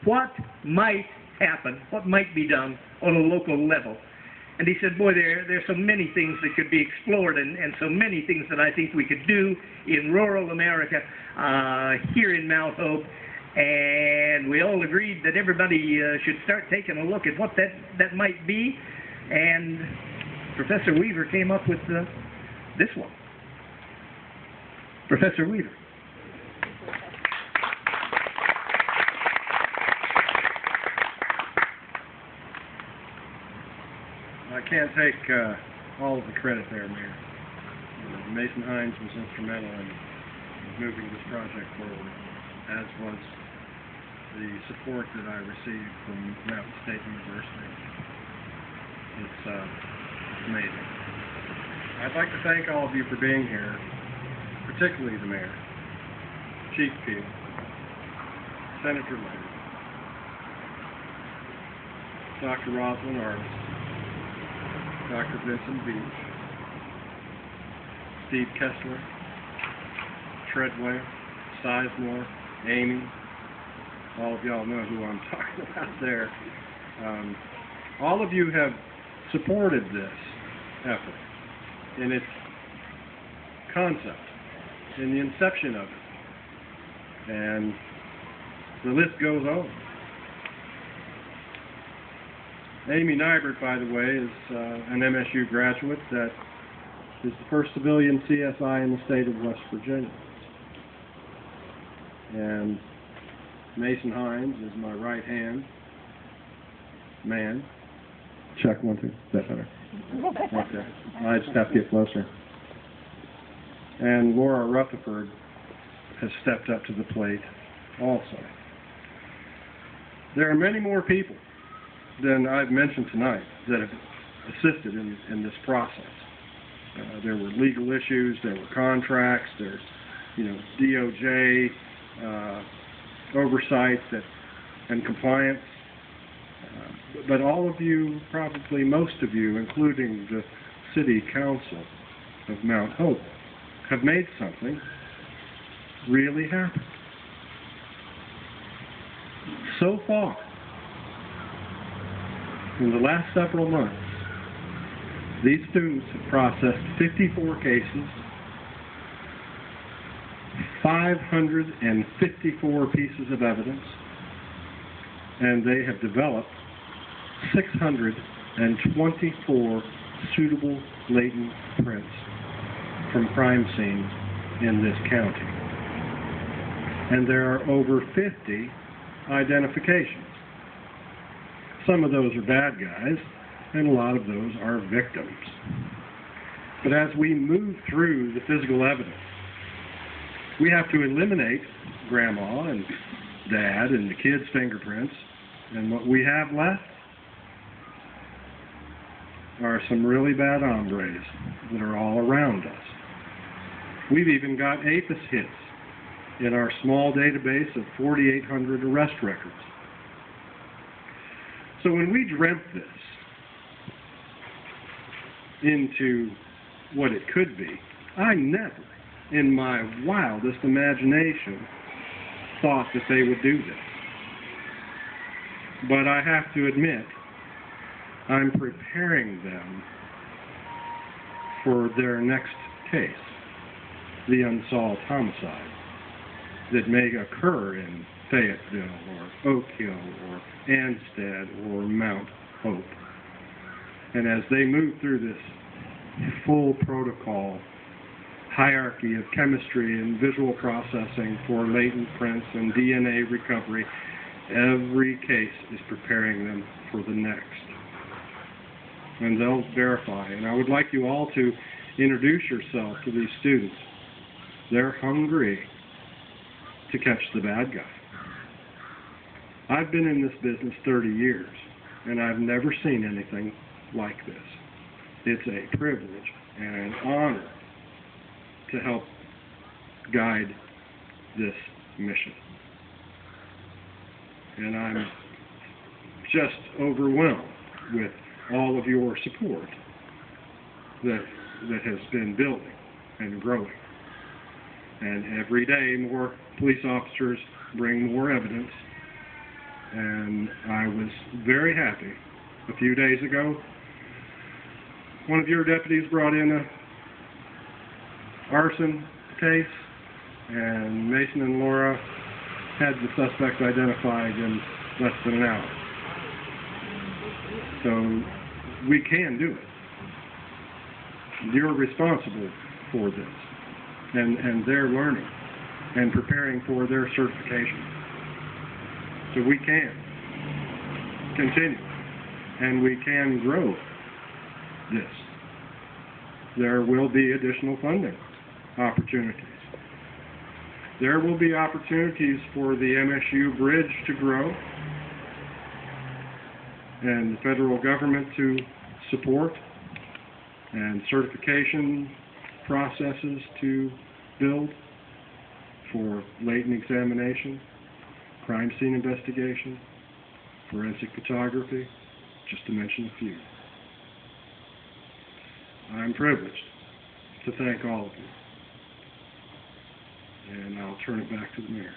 what might happen, what might be done on a local level. And he said, boy, there's so many things that could be explored and so many things that I think we could do in rural America here in Mount Hope. And we all agreed that everybody should start taking a look at what that might be. And Professor Weaver came up with this one. Professor Weaver. I can't take all of the credit there, Mayor. Mason Hines was instrumental in moving this project forward, as was the support that I received from Mountain State University. It's amazing. I'd like to thank all of you for being here, particularly the Mayor, Chief Peel, Senator Laird, Dr. Rosalind Artis, Dr. Vincent Beach, Steve Kessler, Treadway, Sizemore, Amy. All of y'all know who I'm talking about there. All of you have supported this effort in its concept, in the inception of it. And the list goes on. Amy Nybert, by the way, is an MSU graduate that is the first civilian CSI in the state of West Virginia. And Mason Hines is my right-hand man. Check 1, 2. Is that better? Okay. I just have to get closer. And Laura Rutherford has stepped up to the plate also. There are many more people than I've mentioned tonight that have assisted in this process. There were legal issues, there were contracts, there's DOJ oversight and compliance. But all of you, probably most of you, including the City Council of Mount Hope, have made something really happen. So far, in the last several months, these students have processed 54 cases, 554 pieces of evidence, and they have developed 624 suitable latent prints from crime scenes in this county. And there are over 50 identifications. Some of those are bad guys, and a lot of those are victims. But as we move through the physical evidence, we have to eliminate Grandma and Dad and the kids' fingerprints, and what we have left are some really bad hombres that are all around us. We've even got APIS hits in our small database of 4,800 arrest records. So when we dreamt this into what it could be, I never, in my wildest imagination, thought that they would do this. But I have to admit, I'm preparing them for their next case, the unsolved homicide that may occur in Fayetteville or Oak Hill or Anstead or Mount Hope. And as they move through this full protocol hierarchy of chemistry and visual processing for latent prints and DNA recovery, every case is preparing them for the next. And they'll verify. And I would like you all to introduce yourself to these students. They're hungry to catch the bad guy. I've been in this business 30 years, and I've never seen anything like this. It's a privilege and an honor to help guide this mission. And I'm just overwhelmed with all of your support that has been building and growing. And every day more police officers bring more evidence, And I was very happy. A few days ago, one of your deputies brought in a arson case, and Mason and Laura had the suspect identified in less than an hour. So we can do it. You're responsible for this, and they're learning and preparing for their certification. So we can continue, and we can grow this. There will be additional funding opportunities. There will be opportunities for the MSU bridge to grow and the federal government to support, and certification processes to build for latent examination, crime scene investigation, forensic photography, just to mention a few. I'm privileged to thank all of you, and I'll turn it back to the mayor.